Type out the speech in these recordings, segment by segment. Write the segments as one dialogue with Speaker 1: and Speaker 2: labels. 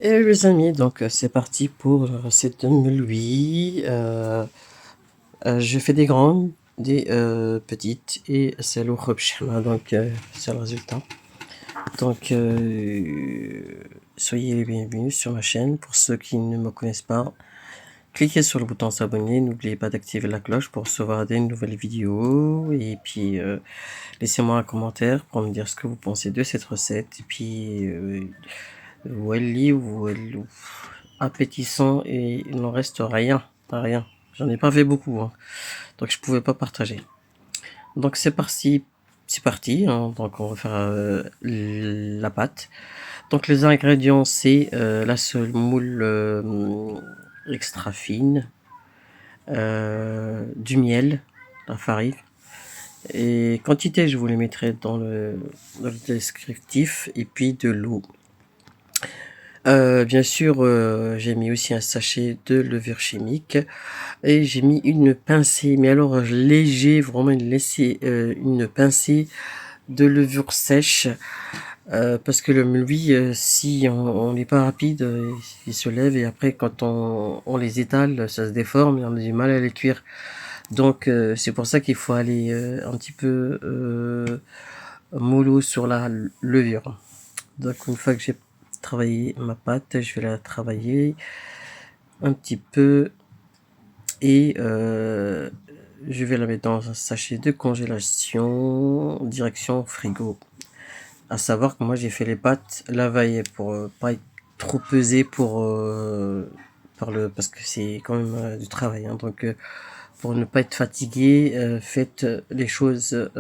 Speaker 1: Et les amis, donc c'est parti pour la recette de meule. Je fais des grandes, des petites et c'est le khobchma, donc c'est le résultat. Donc soyez les bienvenus sur ma chaîne. Pour ceux qui ne me connaissent pas, cliquez sur le bouton s'abonner. N'oubliez pas d'activer la cloche pour recevoir des nouvelles vidéos. Et puis laissez-moi un commentaire pour me dire ce que vous pensez de cette recette. Et puis Welly ou appétissant et il n'en reste rien, pas rien. J'en ai pas fait beaucoup, hein, donc je pouvais pas partager. Donc c'est parti. Hein, donc on va faire la pâte. Donc les ingrédients c'est la semoule extra fine, du miel, la farine. Et quantité, je vous les mettrai dans le descriptif, et puis de l'eau. Bien sûr, j'ai mis aussi un sachet de levure chimique et j'ai mis une pincée, mais alors léger, vraiment une pincée de levure sèche, parce que le meuli, si on n'est pas rapide, il se lève et après quand on les étale, ça se déforme et on a du mal à les cuire. Donc c'est pour ça qu'il faut aller un petit peu mollo sur la levure. Donc une fois que j'ai travaillé ma pâte, je vais la travailler un petit peu et je vais la mettre dans un sachet de congélation direction frigo. À savoir que moi j'ai fait les pâtes la veille pour pas être trop pesé parce que c'est quand même du travail, hein. Donc pour ne pas être fatigué, faites les choses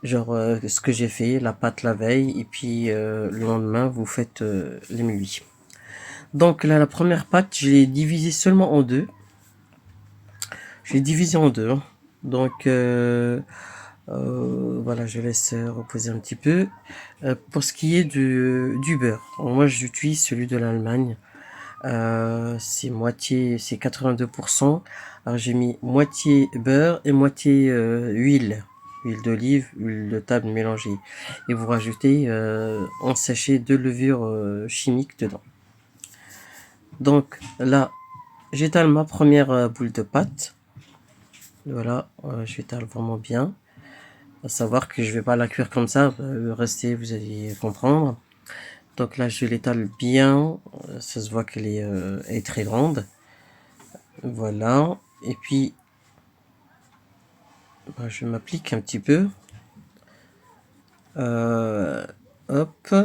Speaker 1: genre ce que j'ai fait, la pâte la veille, et puis le lendemain vous faites les muesli. Donc là, la première pâte, je l'ai divisée seulement en deux. Je l'ai divisée en deux, hein. Donc voilà, je laisse reposer un petit peu. Pour ce qui est du beurre, alors moi j'utilise celui de l'Allemagne. C'est 82%. Alors j'ai mis moitié beurre et moitié huile d'olive, huile de table mélangée. Et vous rajoutez un sachet de levure chimique dedans. Donc là, j'étale ma première boule de pâte. Voilà, j'étale vraiment bien. À savoir que je vais pas la cuire comme ça, restez, vous allez comprendre. Donc là, je l'étale bien, ça se voit qu'elle est très grande. Voilà, et puis je m'applique un petit peu. Hop.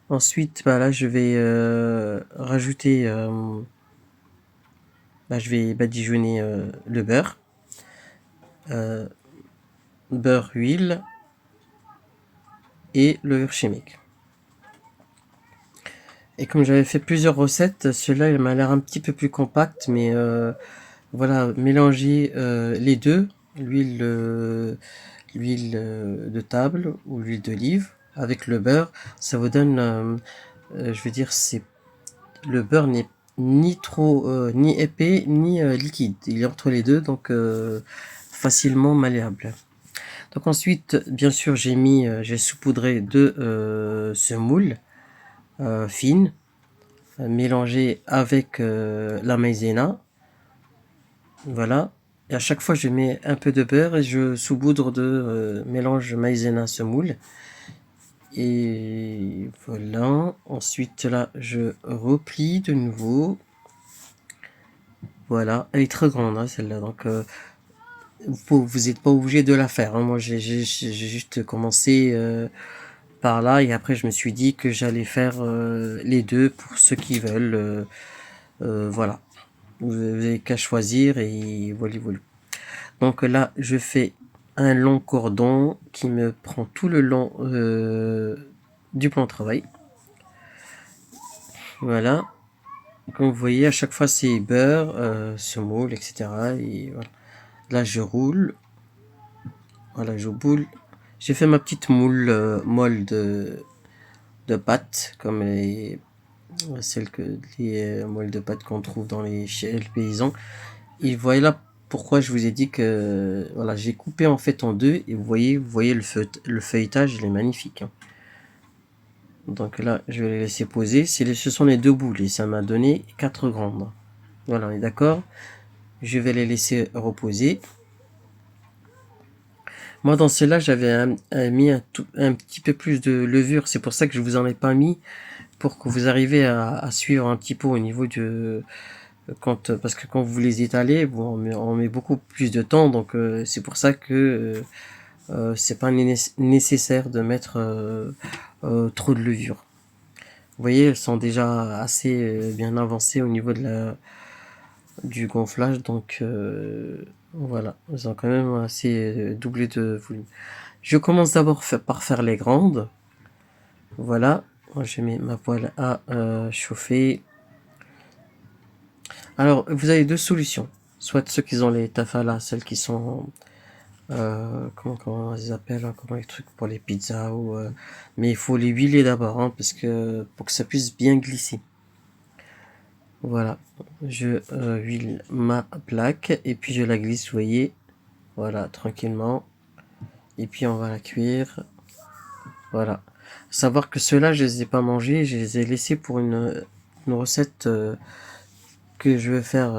Speaker 1: Ensuite, là, je vais rajouter, je vais badigeonner le beurre. Beurre, huile et levure chimique. Et comme j'avais fait plusieurs recettes, celui-là il m'a l'air un petit peu plus compact, mais voilà, mélanger les deux, l'huile de table ou l'huile d'olive avec le beurre, ça vous donne, je veux dire, le beurre n'est ni trop ni épais ni liquide, il est entre les deux, donc facilement malléable. Donc ensuite, bien sûr, j'ai saupoudré de semoule fine, mélangée avec la maïzena. Voilà. Et à chaque fois, je mets un peu de beurre et je saupoudre de mélange maïzena semoule. Et voilà. Ensuite, là, je replie de nouveau. Voilà. Elle est très grande, hein, celle-là. Donc, vous n'êtes pas obligé de la faire, hein. Moi, j'ai juste commencé par là et après, je me suis dit que j'allais faire les deux pour ceux qui veulent. Voilà. Vous avez qu'à choisir et voilà, voilà. Donc là, je fais un long cordon qui me prend tout le long du plan de travail. Voilà. Comme vous voyez, à chaque fois, c'est beurre, semoule, etc. Et voilà. Là, je roule. Voilà, je boule. J'ai fait ma petite molle de pâte, comme les molles de pâte qu'on trouve dans chez les paysans. Et voilà pourquoi je vous ai dit que voilà, j'ai coupé en fait en deux et vous voyez le feuilletage, il est magnifique, hein. Donc là, je vais les laisser poser. Ce sont les deux boules et ça m'a donné 4 grandes. Voilà, on est d'accord. Je vais les laisser reposer. Moi, dans celle-là, j'avais mis un petit peu plus de levure. C'est pour ça que je vous en ai pas mis, pour que vous arriviez à suivre un petit peu au niveau de parce que quand vous les étalez, bon, on met beaucoup plus de temps. Donc c'est pour ça que c'est pas nécessaire de mettre trop de levure. Vous voyez, elles sont déjà assez bien avancées au niveau du gonflage, donc voilà, elles ont quand même assez doublé de volume. Je commence d'abord par faire les grandes. Voilà, je mets ma poêle à chauffer. Alors, vous avez deux solutions. Soit ceux qui ont les tafalas, celles qui sont comment on les appelle, hein, comment les trucs pour les pizzas mais il faut les huiler d'abord, hein, parce que pour que ça puisse bien glisser. Voilà, je huile ma plaque et puis je la glisse, vous voyez, voilà, tranquillement. Et puis on va la cuire. Voilà. Savoir que ceux-là, je les ai pas mangés, je les ai laissés pour une recette que je vais faire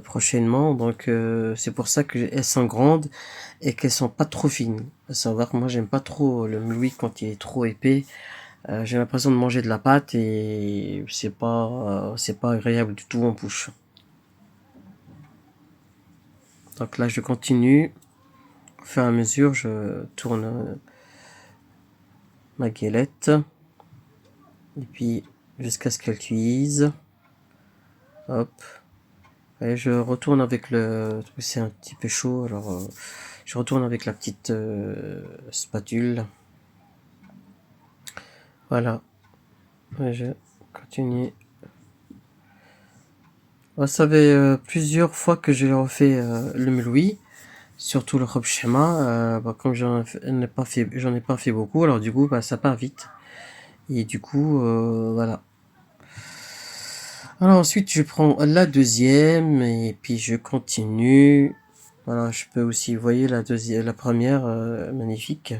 Speaker 1: prochainement. Donc c'est pour ça qu'elles sont grandes et qu'elles sont pas trop fines. À savoir que moi j'aime pas trop le meuli quand il est trop épais. J'ai l'impression de manger de la pâte et c'est pas agréable du tout en bouche. Donc là je continue. Au fur et à mesure, je tourne ma galette et puis jusqu'à ce qu'elle cuise. Hop. Et je retourne avec c'est un petit peu chaud, alors je retourne avec la petite spatule. Voilà. Et je continue. Ça fait plusieurs fois que j'ai refait le meloui, surtout le rob schéma. Comme j'en ai pas fait beaucoup, alors du coup ça part vite. Et du coup voilà. Alors ensuite je prends la deuxième et puis je continue. Voilà, je peux aussi, vous voyez la première, magnifique.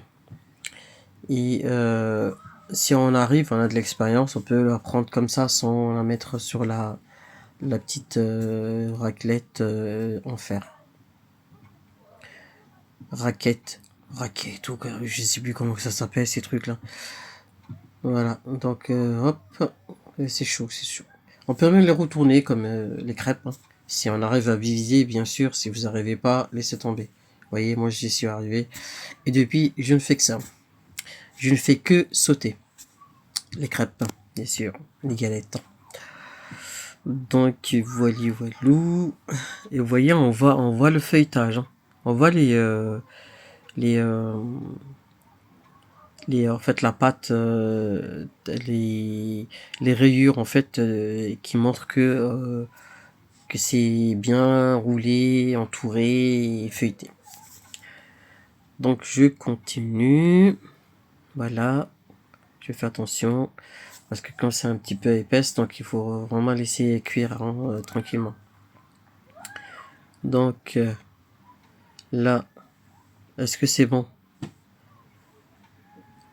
Speaker 1: Et si on arrive, on a de l'expérience, on peut la prendre comme ça sans la mettre sur la petite raclette en fer. Raquette, ou je sais plus comment ça s'appelle ces trucs là. Voilà, donc hop, c'est chaud, c'est chaud. On peut même les retourner comme les crêpes, hein. Si on arrive à viser, bien sûr. Si vous n'arrivez pas, laissez tomber. Vous voyez, moi j'y suis arrivé. Et depuis, je ne fais que ça. Je ne fais que sauter. Les crêpes, bien sûr. Les galettes. Donc voilà, voilou. Et vous voyez, on voit le feuilletage, hein. On voit en fait la pâte, les rayures en fait qui montrent que c'est bien roulé, entouré et feuilleté. Donc je continue. Voilà, je fais attention parce que quand c'est un petit peu épaisse, donc il faut vraiment laisser cuire, hein, tranquillement. Donc là, est-ce que c'est bon?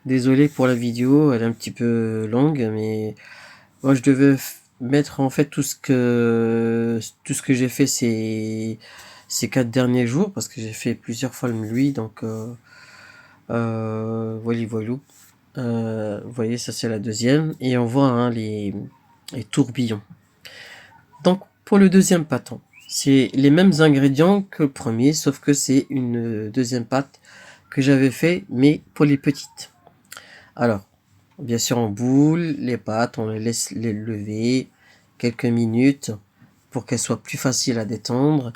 Speaker 1: Désolé pour la vidéo, elle est un petit peu longue, mais moi je devais mettre en fait tout ce que j'ai fait ces 4 derniers jours, parce que j'ai fait plusieurs fois le meuli, donc voilà. Vous voyez, ça c'est la deuxième, et on voit, hein, les tourbillons. Donc pour le deuxième pâton, c'est les mêmes ingrédients que le premier, sauf que c'est une deuxième pâte que j'avais fait, mais pour les petites. Alors, bien sûr, on boule les pâtes, on les laisse les lever quelques minutes pour qu'elles soient plus faciles à détendre.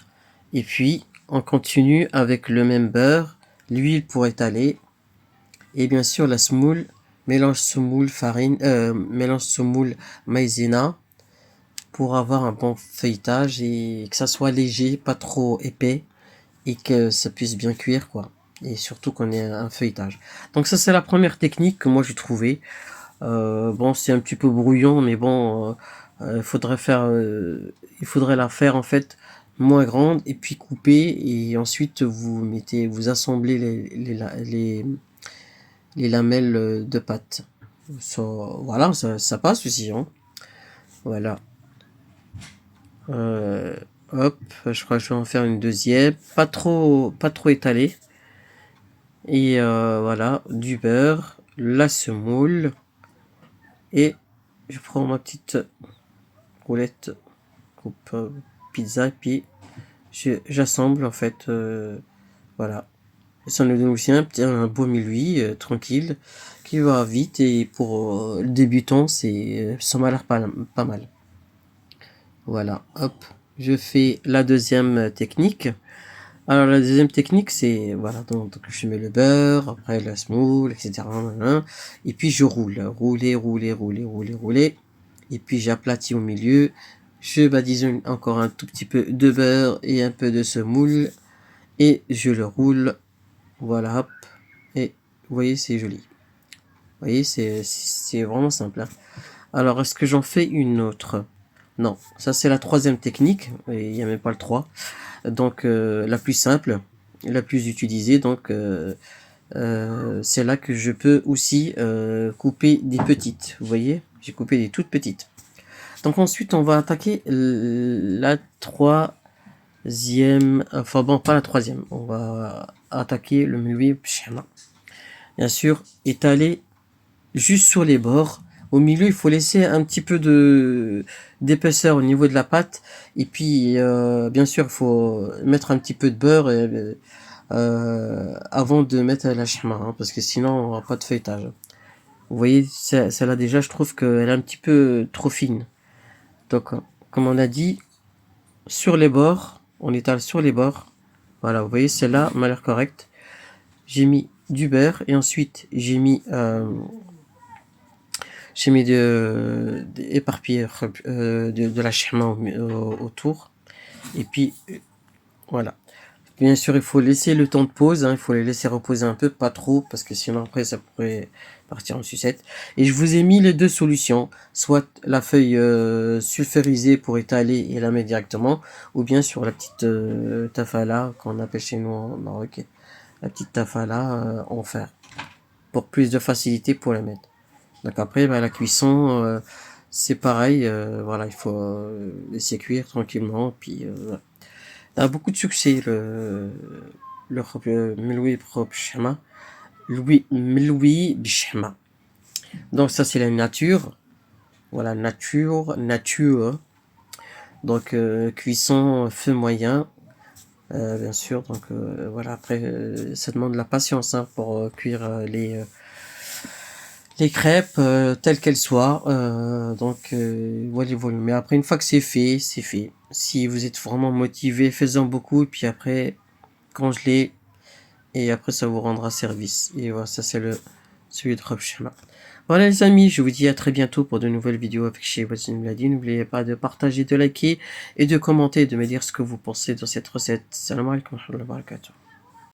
Speaker 1: Et puis, on continue avec le même beurre, l'huile pour étaler, et bien sûr la semoule, mélange semoule farine, mélange semoule maïzena pour avoir un bon feuilletage et que ça soit léger, pas trop épais, et que ça puisse bien cuire, quoi. Et surtout qu'on ait un feuilletage. Donc ça c'est la première technique que moi j'ai trouvée. Bon, c'est un petit peu brouillon, mais bon, il faudrait la faire en fait moins grande et puis couper, et ensuite vous assemblez les lamelles de pâte. Voilà, ça passe aussi, hein. Voilà. Hop, je crois que je vais en faire une deuxième, pas trop étalée. Et voilà, du beurre, la semoule, et je prends ma petite roulette coupe pizza, et puis j'assemble en fait, voilà. Ça nous donne aussi un beau milieu tranquille qui va vite, et pour le débutant, ça m'a l'air pas mal. Voilà, hop, je fais la deuxième technique. Alors la deuxième technique, c'est voilà, donc je mets le beurre, après la semoule, etc. Et puis je rouler, et puis j'aplatis au milieu. Je badigeonne encore un tout petit peu de beurre et un peu de semoule, et je le roule. Voilà, hop, et vous voyez, c'est joli. Vous voyez, c'est vraiment simple, hein. Alors, est-ce que j'en fais une autre? Non, ça c'est la troisième technique, et il n'y a même pas le 3. Donc, la plus simple, la plus utilisée, donc c'est là que je peux aussi couper des petites. Vous voyez, j'ai coupé des toutes petites. Donc ensuite, on va attaquer la troisième, enfin bon, pas la troisième, on va attaquer le milieu pshama. Bien sûr, étaler juste sur les bords. Au milieu, il faut laisser un petit peu d'épaisseur au niveau de la pâte. Et puis, bien sûr, il faut mettre un petit peu de beurre avant de mettre la shama, hein, parce que sinon, on n'aura pas de feuilletage. Vous voyez, celle-là déjà, je trouve qu'elle est un petit peu trop fine. Donc, comme on a dit, sur les bords, on étale sur les bords. Voilà, vous voyez, celle-là m'a l'air correcte. J'ai mis du beurre, et ensuite j'ai mis éparpillé de la shama autour. Et puis voilà. Bien sûr, il faut laisser le temps de pause, hein, il faut les laisser reposer un peu, pas trop, parce que sinon après ça pourrait partir en sucette. Et je vous ai mis les deux solutions, soit la feuille sulfurisée pour étaler et la mettre directement, ou bien sur la petite tafala qu'on appelle chez nous en Maroc, la petite tafala en fer, pour plus de facilité pour la mettre. Donc après, la cuisson, c'est pareil, voilà, il faut laisser cuire tranquillement, puis voilà. Ça a beaucoup de succès, le Meloui Bishama. Meloui Bishama. Donc ça, c'est la nature. Voilà, nature. Donc cuisson feu moyen, bien sûr. Donc voilà, après, ça demande de la patience, hein, pour cuire les crêpes telles qu'elles soient. Donc voilà, mais après, une fois que c'est fait, c'est fait. Si vous êtes vraiment motivé, faites-en beaucoup, et puis après, congelez, et après ça vous rendra service. Et voilà, ça c'est celui de Rob Shema. Voilà les amis, je vous dis à très bientôt pour de nouvelles vidéos avec chez Wassim Mladi. N'oubliez pas de partager, de liker et de commenter, de me dire ce que vous pensez de cette recette. Salam alaikum wa rahmatullahi wa barakatuh.